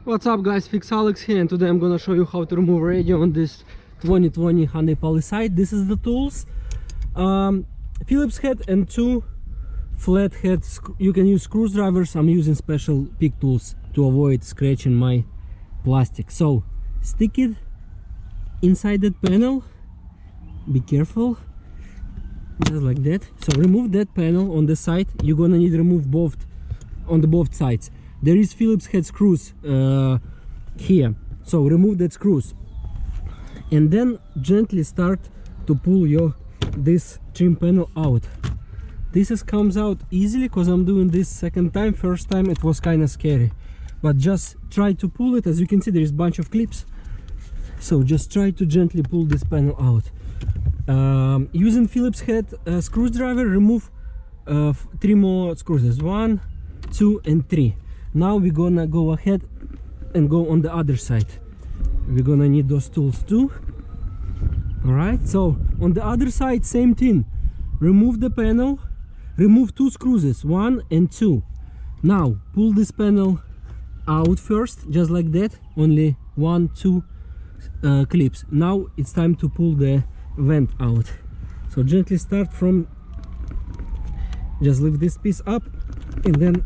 What's up guys, FixAlex here, and today I'm gonna show you how to remove radio on this 2020 Hyundai Palisade. This is the tools. Phillips head and two flat heads. You can use screwdrivers. I'm using special pick tools to avoid scratching my plastic. So stick it inside that panel. Be careful, just like that. So remove that panel on the side. You're gonna need to remove both on the both sides. There is Phillips head screws here, so remove that screws and then gently start to pull this trim panel out. This comes out easily because I'm doing this second time. First time it was kind of scary, but just try to pull it. As you can see, there is a bunch of clips, so just try to gently pull this panel out. Using Phillips head screwdriver, remove 3 more screws. 1, 2 and 3. Now we're gonna go ahead and go on the other side. We're gonna need those tools too. All right, so on the other side, same thing. Remove the panel, remove 2 screws, 1 and 2. Now pull this panel out first, just like that. Only 1, 2 clips. Now it's time to pull the vent out. So gently start from, just lift this piece up and then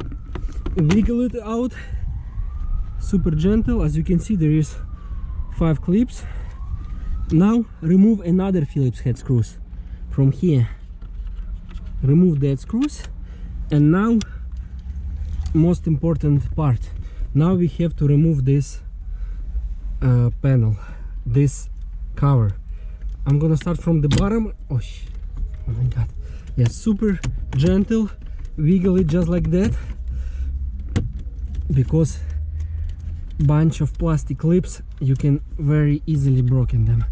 wiggle it out, super gentle. As you can see, there is 5 clips. Now remove another Phillips head screws from here. Remove that screws, and now most important part. Now we have to remove this panel, this cover. I'm gonna start from the bottom. Oh my god, yeah, super gentle. Wiggle it just like that, because bunch of plastic clips, you can very easily broken them.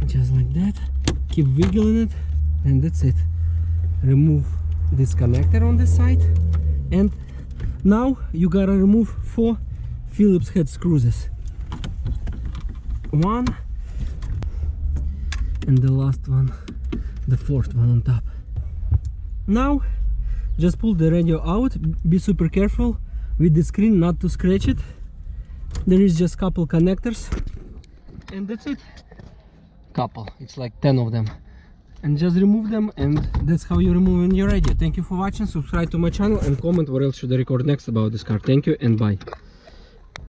Just like that, keep wiggling it, and that's it. Remove this connector on the side, and now you gotta remove 4 Phillips head screws. 1 and the last one, the 4th one on top. Now just pull the radio out. Be super careful with the screen not to scratch it. There is just couple connectors, and that's it. Couple, it's like 10 of them, and just remove them, and that's how you remove your radio. Thank you for watching. Subscribe to my channel and comment what else should I record next about this car. Thank you and bye.